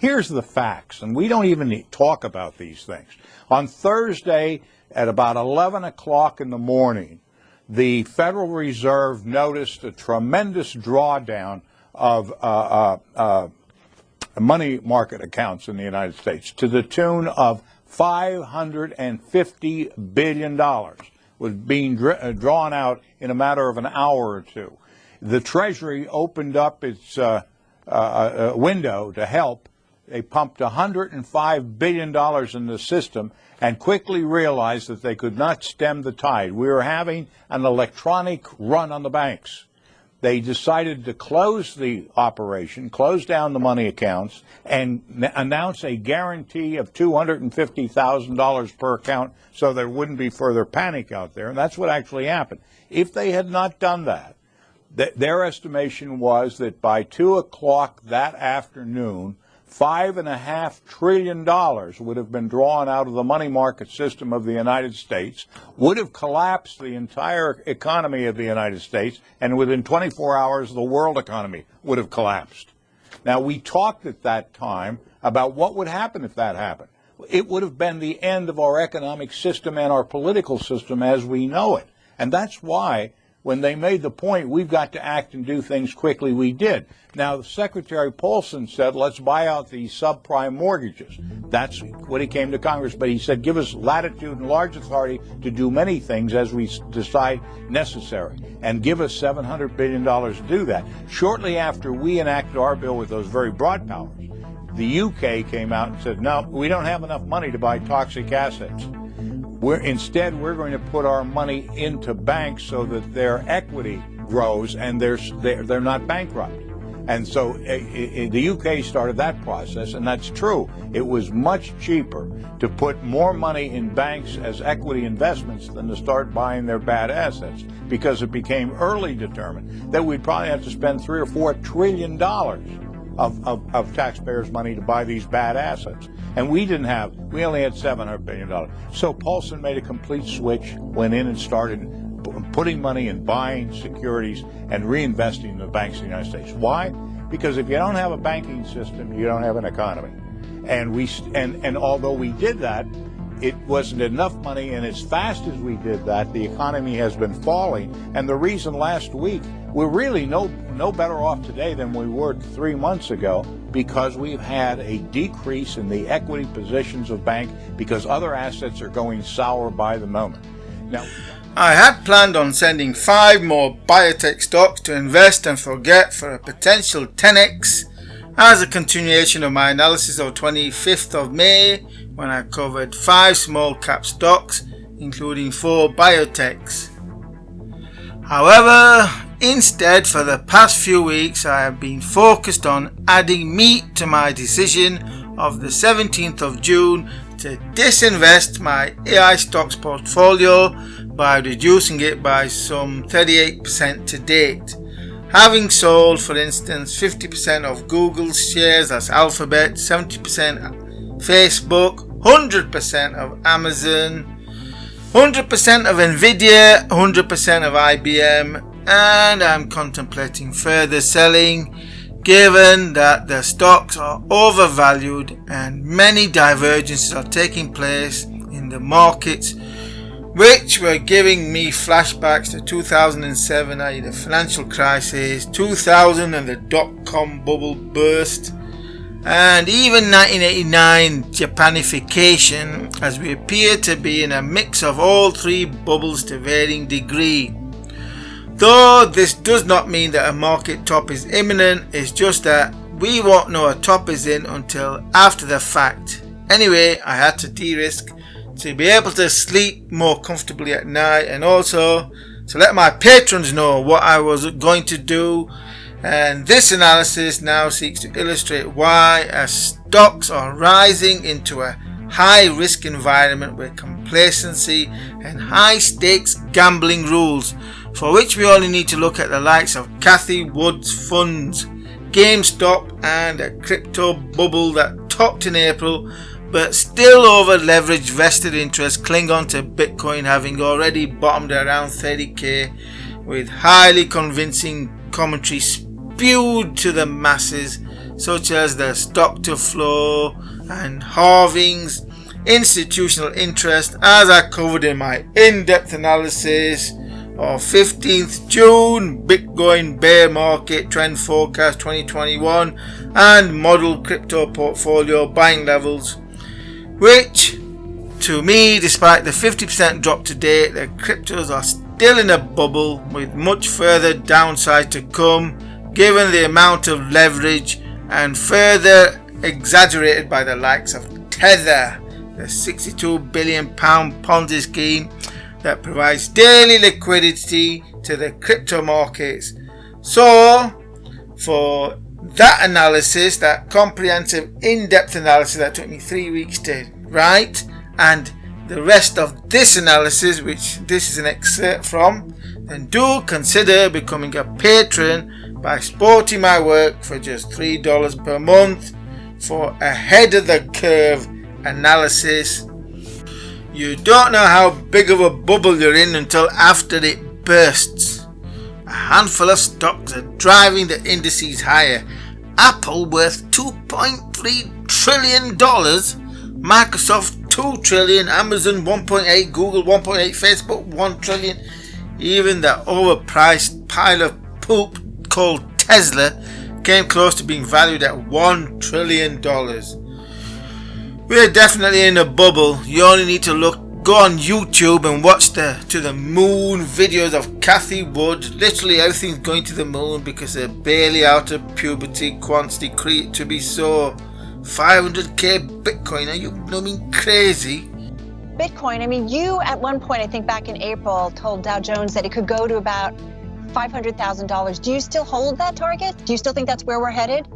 Here's the facts, and we don't even talk about these things. On Thursday at about 11 o'clock in the morning, the Federal Reserve noticed a tremendous drawdown of money market accounts in the United States to the tune of $550 billion was being drawn out in a matter of an hour or two. The Treasury opened up its window to help. They pumped $105 billion in the system and quickly realized that they could not stem the tide. We were having an electronic run on the banks. They decided to close the operation, close down the money accounts, and announce a guarantee of $250,000 per account so there wouldn't be further panic out there. And that's what actually happened. If they had not done that, their estimation was that by 2 o'clock that afternoon, $5.5 trillion would have been drawn out of the money market system of the United States, would have collapsed the entire economy of the United States, and within 24 hours the world economy would have collapsed. Now, we talked at that time about what would happen if that happened. It would have been the end of our economic system and our political system as we know it. And that's why, when they made the point, we've got to act and do things quickly, we did. Now, Secretary Paulson said, let's buy out these subprime mortgages. That's what he came to Congress. But he said, give us latitude and large authority to do many things as we decide necessary, and give us $700 billion to do that. Shortly after we enacted our bill with those very broad powers, the UK came out and said, no, we don't have enough money to buy toxic assets. Instead, we're going to put our money into banks so that their equity grows and they're not bankrupt. And so the UK started that process, and that's true. It was much cheaper to put more money in banks as equity investments than to start buying their bad assets, because it became early determined that we'd probably have to spend $3 or $4 trillion of taxpayers' money to buy these bad assets. And we only had $700 billion. So Paulson made a complete switch, went in and started putting money in buying securities and reinvesting in the banks in the United States. Why? Because if you don't have a banking system, you don't have an economy. And although we did that, it wasn't enough money, and as fast as we did that, the economy has been falling. And the reason last week, we're really no better off today than we were 3 months ago, because we've had a decrease in the equity positions of banks because other assets are going sour by the moment. Now, I had planned on sending 5 more biotech stocks to invest and forget for a potential 10x as a continuation of my analysis of 25th of May, when I covered 5 small cap stocks, including 4 biotechs. However, instead, for the past few weeks, I have been focused on adding meat to my decision of the 17th of June to disinvest my AI stocks portfolio by reducing it by some 38% to date. Having sold, for instance, 50% of Google's shares, that's Alphabet, 70% Facebook, 100% of Amazon, 100% of Nvidia, 100% of IBM, and I'm contemplating further selling, given that the stocks are overvalued and many divergences are taking place in the markets, which were giving me flashbacks to 2007, i.e. the financial crisis, 2000 and the dot-com bubble burst, and even 1989 Japanification, as we appear to be in a mix of all 3 bubbles to varying degree. Though this does not mean that a market top is imminent, it's just that we won't know a top is in until after the fact. Anyway, I had to de-risk to be able to sleep more comfortably at night, and also to let my patrons know what I was going to do. And this analysis now seeks to illustrate why, as stocks are rising into a high risk environment with complacency and high stakes gambling rules, for which we only need to look at the likes of Cathy Wood's funds, GameStop, and a crypto bubble that topped in April, but still over leveraged vested interests cling on to Bitcoin, having already bottomed around 30k, with highly convincing commentary spewed to the masses such as the stock to flow and halvings, institutional interest, as I covered in my in-depth analysis of 15th June, Bitcoin bear market trend forecast 2021 and model crypto portfolio buying levels, which to me, despite the 50% drop to date, the cryptos are still in a bubble with much further downside to come, given the amount of leverage and further exaggerated by the likes of Tether, the £62 billion Ponzi scheme that provides daily liquidity to the crypto markets. So, for that analysis, that comprehensive in-depth analysis that took me 3 weeks to write, and the rest of this analysis, which this is an excerpt from, then do consider becoming a patron by supporting my work for just $3 per month for ahead of the curve analysis. You don't know how big of a bubble you're in until after it bursts. A handful of stocks are driving the indices higher. Apple worth $2.3 trillion, Microsoft $2 trillion, Amazon 1.8, Google 1.8, Facebook 1 trillion. Even the overpriced pile of poop called Tesla came close to being valued at $1 trillion. We're definitely in a bubble. You only need to go on YouTube and watch the to the moon videos of Cathy Wood. Literally everything's going to the moon because they're barely out of puberty, quantity create to be so. 500k Bitcoin, are you blooming crazy? Bitcoin, I mean, you at one point, I think back in April, told Dow Jones that it could go to about $500,000. Do you still hold that target? Do you still think that's where we're headed?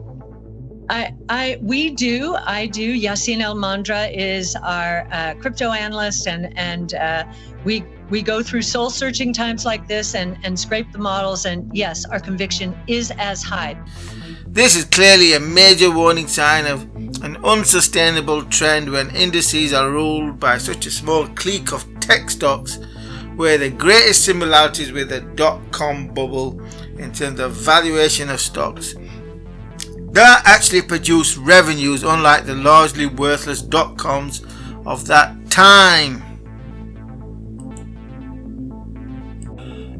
We do. I do. Yassine El Mandra is our crypto analyst, and we go through soul searching times like this and scrape the models. And yes, our conviction is as high. This is clearly a major warning sign of an unsustainable trend when indices are ruled by such a small clique of tech stocks, where the greatest similarities with the dot-com bubble in terms of valuation of stocks that actually produce revenues, unlike the largely worthless dot-coms of that time.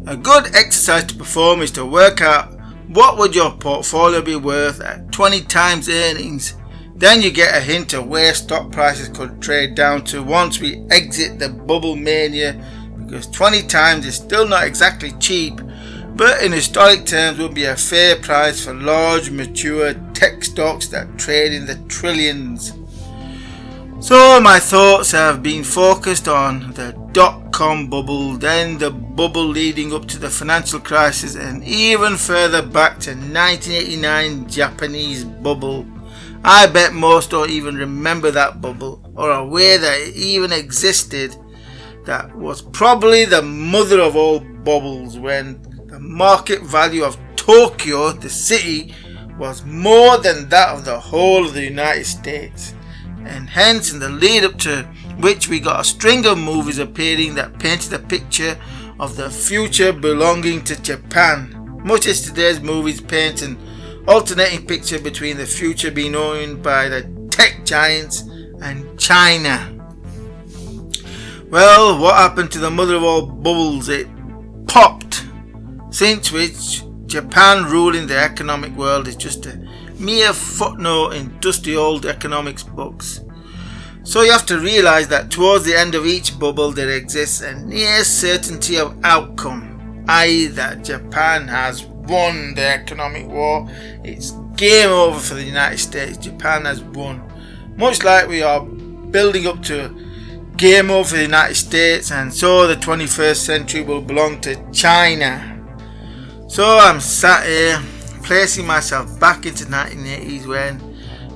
A good exercise to perform is to work out what would your portfolio be worth at 20 times earnings. Then you get a hint of where stock prices could trade down to once we exit the bubble mania, because 20 times is still not exactly cheap, but in historic terms would be a fair price for large mature tech stocks that trade in the trillions. So my thoughts have been focused on the dot-com bubble, then the bubble leading up to the financial crisis, and even further back to 1989 Japanese bubble. I bet most don't even remember that bubble or are aware that it even existed. That was probably the mother of all bubbles, when the market value of Tokyo, the city, was more than that of the whole of the United States. And hence, in the lead up to which we got a string of movies appearing that painted a picture of the future belonging to Japan, much as today's movies paint an alternating picture between the future being owned by the tech giants and China. Well, what happened to the mother of all bubbles? It popped, since which Japan ruling the economic world is just a mere footnote in dusty old economics books. So you have to realize that towards the end of each bubble there exists a near certainty of outcome, i.e. that Japan has won the economic war. It's game over for the United States. Japan has won. Much like we are building up to game over for the United States, and so the 21st century will belong to China. So I'm sat here placing myself back into 1980s when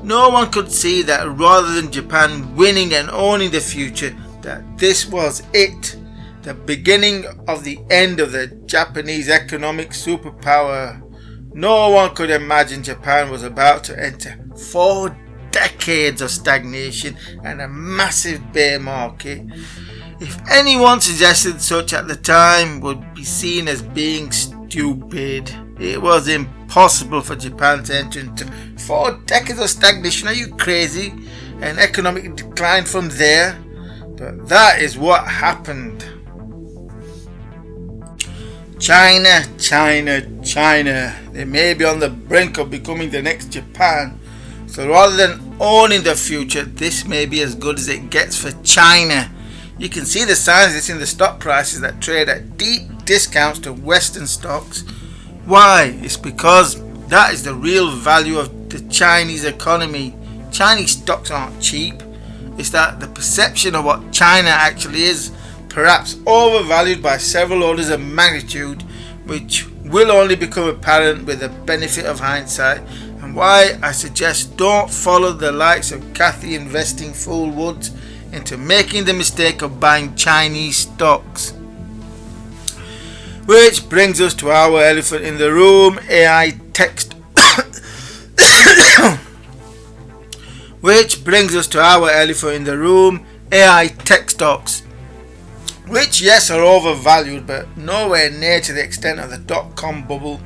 no one could see that rather than Japan winning and owning the future, that this was it, the beginning of the end of the Japanese economic superpower. No one could imagine Japan was about to enter 4 decades of stagnation and a massive bear market. If anyone suggested such at the time, would be seen as being stupid. It was impossible impossible for Japan to enter into 4 decades of stagnation. Are you crazy? An economic decline from there. But that is what happened. China. They may be on the brink of becoming the next Japan. So rather than owning the future, this may be as good as it gets for China. You can see the signs of this in the stock prices that trade at deep discounts to Western stocks. Why? It's because that is the real value of the Chinese economy. Chinese stocks aren't cheap. It's that the perception of what China actually is, perhaps overvalued by several orders of magnitude, which will only become apparent with the benefit of hindsight, and why I suggest don't follow the likes of Kathy investing fool Woods into making the mistake of buying Chinese stocks. Which brings us to our elephant in the room, AI tech stocks. Which, yes, are overvalued, but nowhere near to the extent of the dot-com bubble.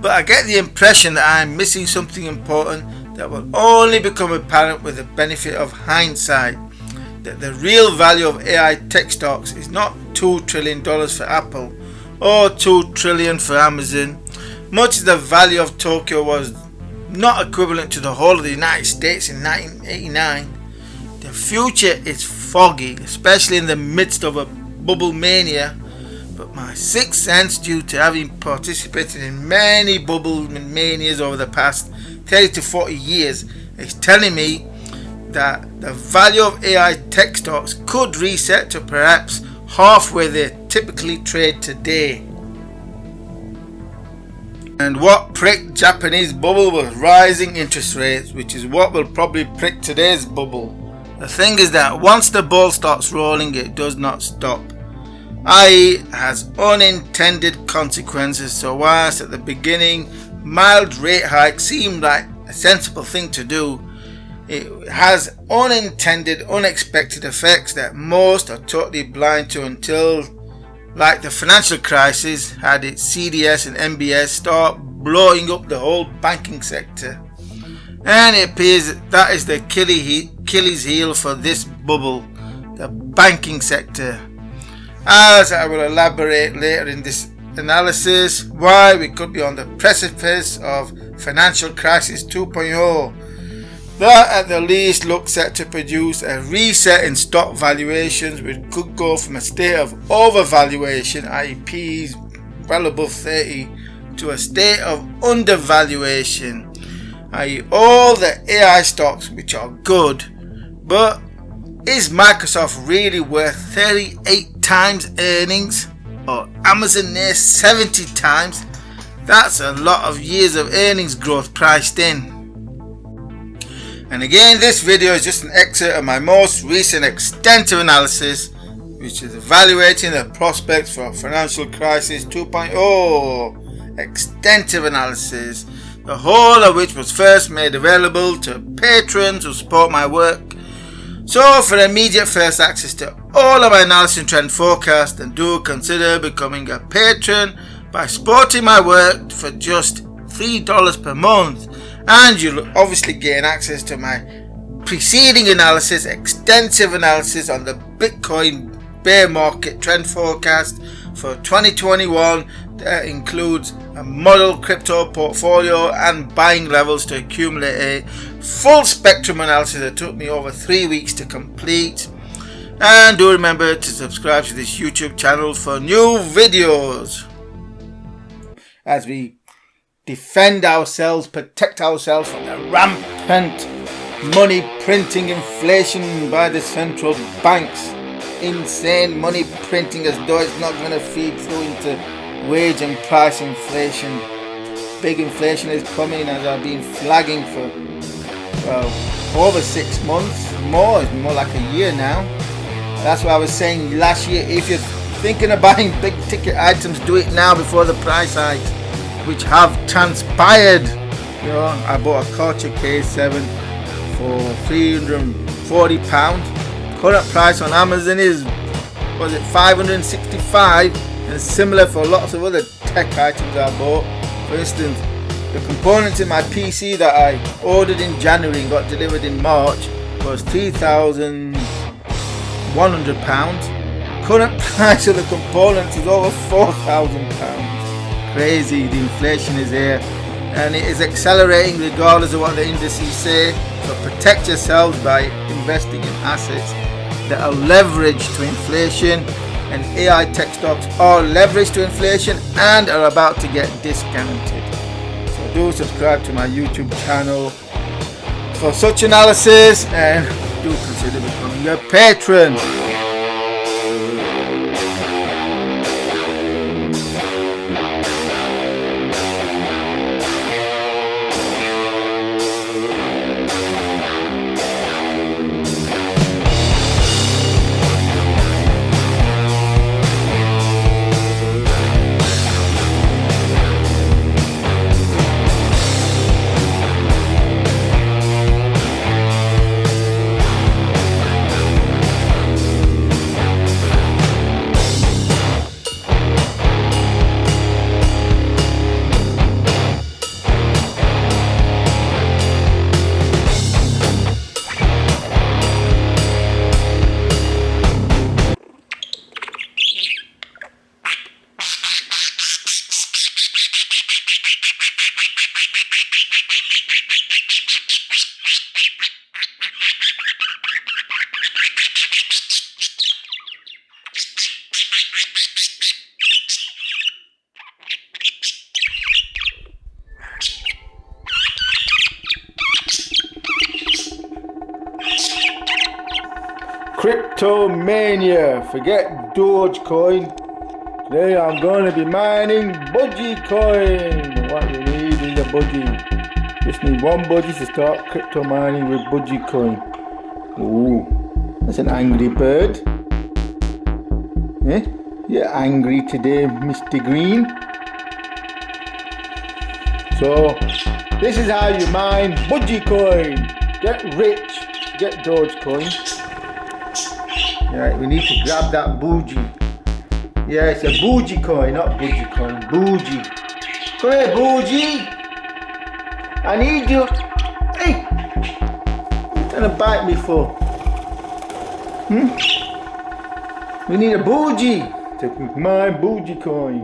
But I get the impression that I am missing something important that will only become apparent with the benefit of hindsight. That the real value of AI tech stocks is not $2 trillion for Apple or $2 trillion for Amazon. Much as the value of Tokyo was not equivalent to the whole of the United States in 1989, the future is foggy, especially in the midst of a bubble mania. But my sixth sense, due to having participated in many bubble manias over the past 30 to 40 years, is telling me that the value of AI tech stocks could reset to perhaps half where they typically trade today. And what pricked Japanese bubble was rising interest rates, which is what will probably prick today's bubble. The thing is that once the ball starts rolling, it does not stop, i.e. has unintended consequences. So whilst at the beginning mild rate hikes seemed like a sensible thing to do, it has unintended, unexpected effects that most are totally blind to until, like the financial crisis, had its CDS and MBS start blowing up the whole banking sector. And it appears that is the Achilles heel for this bubble, the banking sector. As I will elaborate later in this analysis, why we could be on the precipice of financial crisis 2.0. That at the least looks set to produce a reset in stock valuations, which could go from a state of overvaluation, i.e. P's well above 30, to a state of undervaluation, i.e. all the AI stocks which are good. But is Microsoft really worth 38 times earnings, or Amazon near 70 times? That's a lot of years of earnings growth priced in. And again, this video is just an excerpt of my most recent extensive analysis, which is evaluating the prospects for financial crisis 2.0. Extensive analysis, the whole of which was first made available to patrons who support my work. So for immediate first access to all of my analysis and trend forecast, then do consider becoming a patron by supporting my work for just $3 per month. And you'll obviously gain access to my preceding analysis, extensive analysis on the Bitcoin bear market trend forecast for 2021 that includes a model crypto portfolio and buying levels to accumulate a full spectrum analysis that took me over 3 weeks to complete. And do remember to subscribe to this YouTube channel for new videos as we defend ourselves, protect ourselves from the rampant money printing inflation by the central banks. Insane money printing as though it's not going to feed through into wage and price inflation. Big inflation is coming, as I've been flagging for over 6 months. It's more like a year now. That's what I was saying last year. If you're thinking of buying big ticket items, do it now before the price hikes, which have transpired. You know, I bought a Culture K7 for £340. Current price on Amazon is, was it $565? And similar for lots of other tech items I bought. For instance, The components in my PC that I ordered in January and got delivered in March was £3,100. Current price of the components is over £4,000. Crazy, the inflation is here and it is accelerating regardless of what the indices say. So protect yourselves by investing in assets that are leveraged to inflation, and AI tech stocks are leveraged to inflation and are about to get discounted. So do subscribe to my YouTube channel for such analysis and do consider becoming a patron. Crypto mania, forget Dogecoin. Today I'm going to be mining Budgie coin. What you need is a budgie. Just need one budgie to start crypto mining with Budgie coin. Ooh, that's an angry bird. Eh? You're angry today, Mr. Green. So, this is how you mine Budgie coin. Get rich, get Dogecoin. Right, we need to grab that bougie. Yeah, it's a bougie coin, not budgie coin. Bougie. Come here, bougie. I need you. Hey, what are you trying to bite me for? We need a bougie to mine bougie coin.